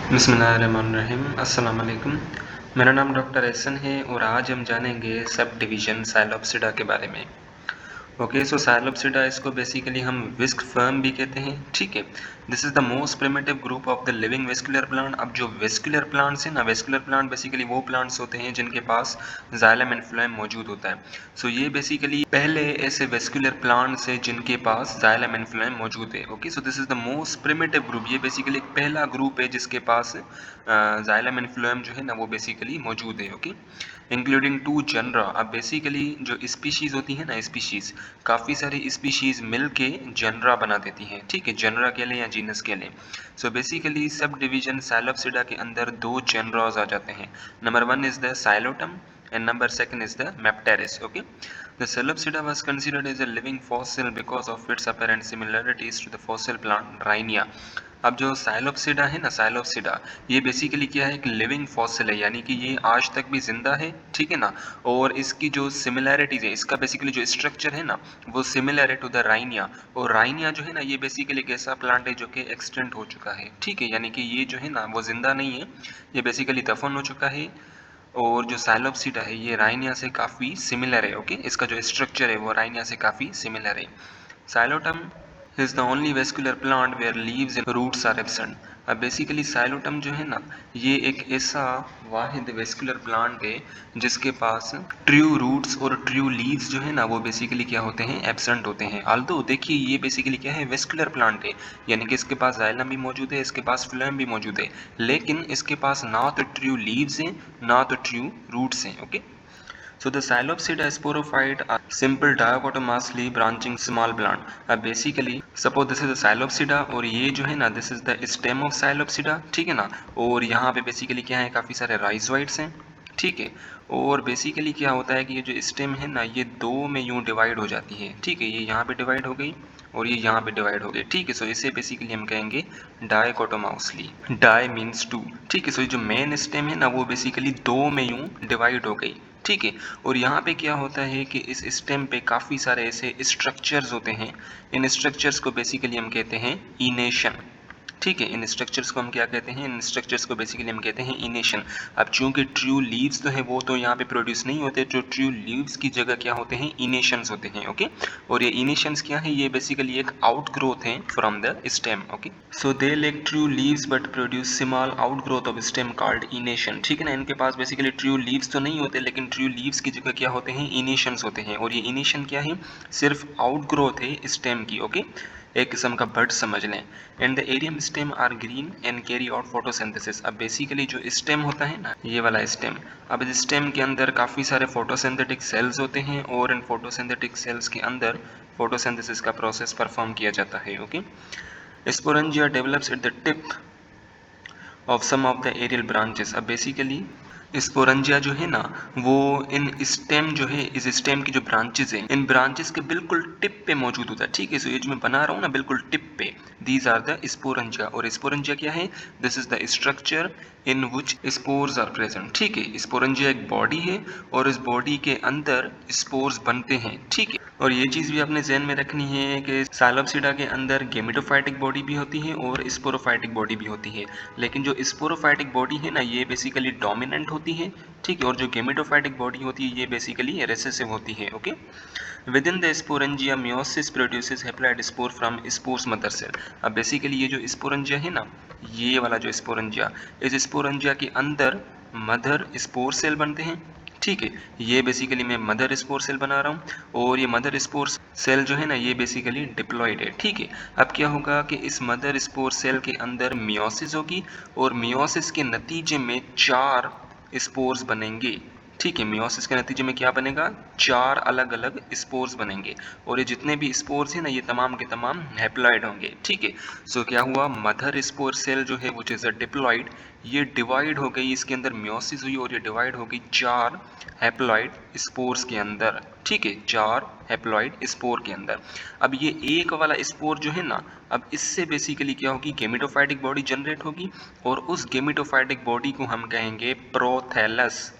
बिस्मिल्लाहिर्रहमानिर्रहीम। अस्सलाम वालेकुम। मेरा नाम डॉक्टर एहसन है और आज हम जानेंगे सब डिवीज़न साइलोपसिडा के बारे में। ओके, सो साइलोपसिडा इसको बेसिकली हम विस्क फर्म भी कहते हैं। ठीक है, this is the most primitive group of the living vascular plant. अब जो वेस्कुलर प्लांट्स हैं ना, वेस्कुलर प्लांट बेसिकली वो प्लांट्स होते हैं जिनके पास जाइलम एंड फ्लोएम मौजूद होता है। सो ये बेसिकली पहले ऐसे वेस्कुलर प्लांट्स है जिनके पास जाइलम एंड फ्लोएम मौजूद है। Okay, so this is the most primitive group. ये बेसिकली एक पहला ग्रुप है जिसके पास जाइलम एंड फ्लोएम जो है ना वो बेसिकली मौजूद है। Okay, including two genera. अब बेसिकली जो स्पीशीज़ होती है ना, स्पीशीज़ काफ़ी सारी स्पीशीज़ मिल के जनरा बना देती हैं। ठीक है, जनरा के लिए या जीनस के लिए। सो बेसिकली सब डिवीजन साइलोपसिडा के अंदर दो जनराज आ जाते हैं। Number one is the Psilotum and number second is the Mapteris. Okay, the Sailopsida was considered as a living fossil because of its apparent similarities to the fossil plant Rhynia. अब जो साइलोपसिडा है ना, साइलोपसिडा ये बेसिकली क्या है, एक living fossil है, यानी कि ये आज तक भी जिंदा है। ठीक है ना, और इसकी जो सिमिलैरिटीज है, इसका बेसिकली जो स्ट्रक्चर है ना वो सिमिलर है टू द राइनिया। और राइनिया जो है ना ये बेसिकली एक ऐसा प्लांट है जो कि एक्सटेंट हो चुका है। ठीक है, यानी कि ये जो है ना वो जिंदा नहीं है, ये बेसिकली दफन हो चुका है। और जो साइलोपसिडा है ये राइनिया से काफ़ी सिमिलर है। ओके, इसका जो स्ट्रक्चर है वो राइनिया से काफ़ी सिमिलर है। Psilotum is the only vascular plant where leaves and roots are absent. अब बेसिकली साइलोटम जो है ना ये एक ऐसा वाहिद वेस्कुलर प्लांट है जिसके पास ट्रू रूट्स और ट्रू लीव्स जो है ना वो बेसिकली क्या होते हैं, एब्सेंट होते हैं। आल्दो देखिए ये बेसिकली क्या है, वेस्कुलर प्लांट है, यानी कि इसके पास जाइलम भी मौजूद है, इसके पास फ्लोएम भी मौजूद है, लेकिन इसके पास ना तो ट्रू लीव्स हैं ना तो ट्रू रूट्स हैं। Okay, so the Psilopsida sporophyte are simple dichotomously branching small plant. अब basically suppose this is a Psilopsida और ये जो है ना this is the stem of Psilopsida। ठीक है ना, और यहाँ पे basically क्या है, काफ़ी सारे rhizoids हैं। ठीक है, और बेसिकली क्या होता है कि ये जो स्टेम है ना ये दो में यूं डिवाइड हो जाती है। ठीक है, ये यहाँ पे डिवाइड हो गई और ये यहाँ पे डिवाइड हो गई। ठीक है, सो इसे बेसिकली हम कहेंगे डाइकोटोमाउसली। Die means to. ठीक है, सो ये जो मेन स्टेम है ना वो बेसिकली दो में यूं डिवाइड हो गई। ठीक है, और यहाँ पे क्या होता है कि इस स्टेम पे काफ़ी सारे ऐसे स्ट्रक्चर्स होते हैं। इन स्ट्रक्चर्स को बेसिकली हम कहते हैं इनेशन। ठीक है, इन स्ट्रक्चर्स को हम क्या कहते हैं, इन स्ट्रक्चर्स को बेसिकली हम कहते हैं इनेशन। अब चूंकि ट्रू लीव्स तो है वो तो यहाँ पे प्रोड्यूस नहीं होते, जो ट्रू लीव्स की जगह क्या होते हैं, इनेशंस होते हैं। ओके, और ये इनेशंस क्या है, ये बेसिकली एक आउट ग्रोथ है from the stem. Okay, so they lake true leaves but produce small out growth of stem called enation. ठीक है ना, इनके पास बेसिकली ट्रू लीव्स तो नहीं होते, लेकिन ट्रू लीव्स की जगह क्या होते हैं, इनेशंस होते हैं। और ये इनेशन क्या है, सिर्फ आउट ग्रोथ है स्टेम की। ओके, एक किस्म का बर्ड समझ लें। And the aerial stem are green and carry out photosynthesis. अब बेसिकली जो स्टेम होता है ना, ये वाला स्टेम, अब इस स्टेम के अंदर काफ़ी सारे फोटोसिंथेटिक सेल्स होते हैं और इन फोटोसिंथेटिक सेल्स के अंदर फोटोसिंथेसिस का प्रोसेस परफॉर्म किया जाता है। Okay, sporangia develops at the tip of some of the aerial branches. अब बेसिकली स्पोरेंजिया जो है ना वो इन स्टेम जो है, इस स्टेम की जो ब्रांचेस हैं, इन ब्रांचेस के बिल्कुल टिप पे मौजूद होता है। ठीक है, सो ये जो मैं बना रहा हूँ ना बिल्कुल टिप पे, दीज आर द स्पोरेंजिया। और स्पोरेंजिया क्या है, this is the structure in which spores are present. ठीक है, स्पोरेंजिया एक बॉडी है और इस बॉडी के अंदर स्पोर्स बनते हैं। ठीक है, और ये चीज़ भी आपने ध्यान में रखनी है कि साइलोपसिडा के अंदर गेमेटोफाइटिक बॉडी भी होती है और स्पोरोफाइटिक बॉडी भी होती है, लेकिन जो स्पोरोफाइटिक बॉडी है ना ये बेसिकली डोमिनेंट होती है। ठीक है, और जो गेमेटोफाइटिक बॉडी होती है ये बेसिकली रेसेसिव होती है। Okay, within the sporangia meiosis produces haploid spore from spores mother cell. अब बेसिकली ये जो स्पोरेंजिया है ना, ये वाला जो स्पोरेंजिया, इस स्पोरेंजिया के अंदर मदर स्पोर सेल बनते हैं। ठीक है, ये बेसिकली मैं मदर स्पोर सेल बना रहा हूँ और ये मदर स्पोर सेल जो है ना ये बेसिकली डिप्लॉयड है। ठीक है, अब क्या होगा कि इस मदर स्पोर सेल के अंदर मियोसिस होगी और मियोसिस के नतीजे में 4 स्पोर्स बनेंगे। ठीक है, मियोसिस के नतीजे में क्या बनेगा, 4 अलग अलग स्पोर्स बनेंगे और ये जितने भी स्पोर्स हैं ना ये तमाम के तमाम हैप्लॉइड होंगे। ठीक है, सो क्या हुआ, मदर स्पोर सेल जो है व्हिच इज अ डिप्लॉइड, ये डिवाइड हो गई, इसके अंदर मियोसिस हुई और ये डिवाइड हो गई 4 हैप्लॉइड स्पोर्स के अंदर। ठीक है, 4 हैप्लॉइड स्पोर के अंदर। अब ये एक वाला स्पोर जो है ना, अब इससे बेसिकली क्या होगी, गेमेटोफाइटिक बॉडी जनरेट होगी और उस गेमेटोफाइटिक बॉडी को हम कहेंगे प्रोथैलस।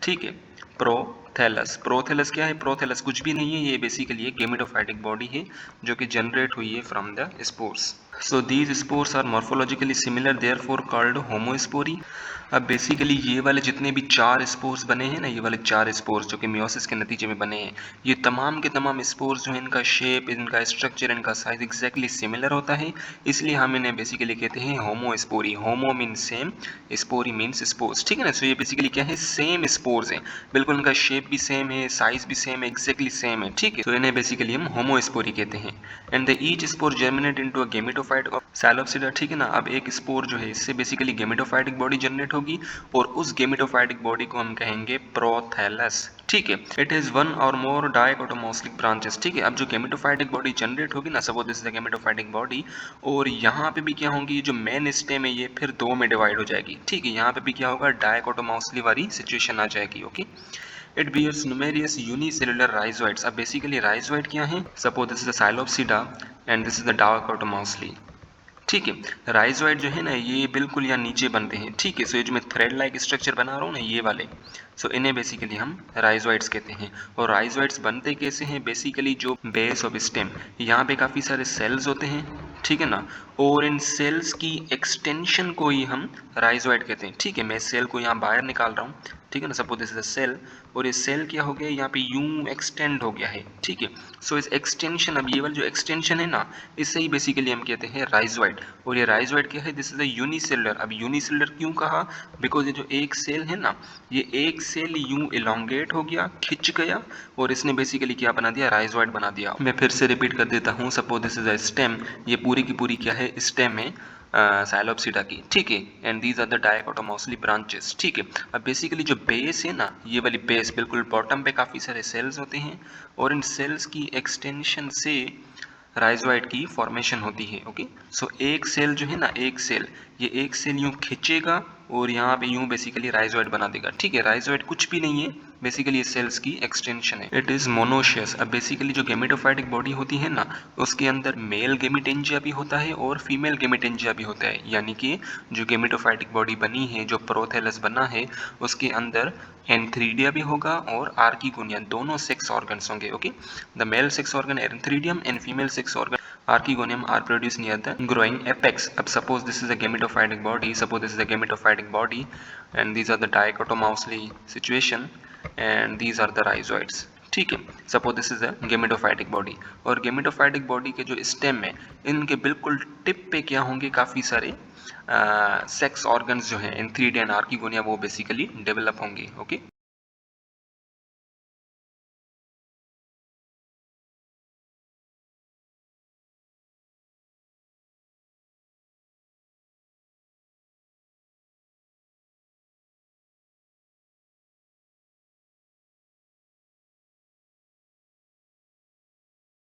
ठीक है, प्रोथैलस। प्रोथैलस क्या है, प्रोथैलस कुछ भी नहीं है, ये बेसिकली एक गेमेटोफाइटिक बॉडी है जो कि जनरेट हुई है from the spores. So these spores are morphologically similar, therefore called homospori. अब बेसिकली ये वाले जितने भी 4 स्पोर्स बने हैं ना, ये वाले 4 स्पोर्स जो कि मियोसिस के नतीजे में बने हैं, ये तमाम के तमाम स्पोर्स जो हैं, इनका शेप, इनका स्ट्रक्चर, इनका साइज एग्जैक्टली सिमिलर होता है, इसलिए हम इन्हें बेसिकली कहते हैं homospory. Homo means same, spory means spores, ठीक है ना। सो ये बेसिकली क्या है, सेम स्पोर्स हैं, बिल्कुल इनका शेप भी सेम है, साइज भी सेम है, एग्जैक्टली सेम है, ठीक है। तो इन्हें बेसिकली हम होमोस्पोरी कहते हैं। And the each spore germinate into a gametophyte of psilopsida, ठीक है ना। अब एक स्पोर जो है, इससे बेसिकली गेमेटोफाइटिक बॉडी जनरेट होगी और उस गेमेटोफाइटिक बॉडी को हम कहेंगे प्रोथैलस, ठीक है। इट इज वन और मोर डाइकोटोमोस्लिक ब्रांचेस, ठीक है। अब जो गेमेटोफाइटिक बॉडी जनरेट होगी ना, suppose this is the gametophytic body, और यहाँ पे भी क्या होंगी, जो मेन स्टेम है ये फिर 2 में डिवाइड हो जाएगी, ठीक है। यहाँ पे भी क्या होगा, डाइकोटोमोस्ली वाली सिचुएशन आ जाएगी, okay. It bears numerous unicellular rhizoids. अब बेसिकली राइजोइड क्या है, suppose this is the psilopsida and this is the dichotomously, ठीक है। राइजोइड जो है ना, ये बिल्कुल यहाँ नीचे बनते हैं, ठीक है। सो ये जो मैं थ्रेड लाइक स्ट्रक्चर बना रहा हूँ ना, ये वाले, सो इन्हें बेसिकली हम राइजोइड्स कहते हैं। और राइजोइड्स बनते कैसे हैं, बेसिकली जो बेस ऑफ स्टेम, यहाँ पे काफ़ी सारे सेल्स होते हैं, ठीक है ना। और इन सेल्स की एक्सटेंशन को ही हम राइजोइड कहते हैं, ठीक है। मैं सेल को यहाँ बाहर निकाल रहा हूँ, ठीक है ना। Suppose this is a cell, और ये सेल क्या हो गया, यहाँ पे यूं एक्सटेंड हो गया है, ठीक है। सो इस एक्सटेंशन, अब ये वाला जो एक्सटेंशन है ना, इससे ही बेसिकली हम कहते हैं राइजोइड। और ये राइजोइड क्या है, दिस इज अ यूनिसेलुलर। अब यूनिसेलुलर क्यों कहा, बिकॉज ये जो एक सेल है ना, ये एक सेल यूं इलोंगेट हो गया, खिंच गया, और इसने बेसिकली क्या बना दिया, राइजोइड बना दिया। मैं फिर से रिपीट कर देता हूँ, suppose this is a stem, ये पूरी की पूरी क्या है, स्टेम है साइलोप्सिडा की, ठीक है। And these are the dichotomously branches, ठीक है। अब बेसिकली जो बेस है ना, ये वाली बेस, बिल्कुल बॉटम पे काफ़ी सारे सेल्स होते हैं, और इन सेल्स की एक्सटेंशन से राइजोइड की फॉर्मेशन होती है, ओके। सो एक सेल जो है ना, एक सेल, ये एक सेल यूं खिंचेगा और यहाँ पे यूं बेसिकली राइजोइड बना देगा, ठीक है। राइजोइड कुछ भी नहीं है, बेसिकली ये सेल्स की एक्सटेंशन है। It is monoecious. अब बेसिकली जो गेमेटोफाइटिक बॉडी होती है ना, उसके अंदर मेल गेमिटेंजिया भी होता है और फीमेल गेमिटेंजिया भी होता है, यानी कि जो गेमेटोफाइटिक बॉडी बनी है, जो प्रोथैलस बना है, उसके अंदर एंथ्रीडिया भी होगा और आर्किगोनिया, दोनों सेक्स ऑर्गन्स होंगे, okay. The male sex organ antheridium and female sex organ archegonium are produced near the growing apex. अब suppose this is a gametophytic body, suppose this is a gametophytic body, and these are the dichotomously situation, and these are the rhizoids, ठीक है। Suppose this is a gametophytic body, और gametophytic body के जो stem है, इनके बिल्कुल tip पे क्या होंगे, काफ़ी सारे सेक्स ऑर्गन्स जो हैं, एंथ्रीडिया एंड आर्किगोनिया, वो बेसिकली डेवलप होंगे, ओके।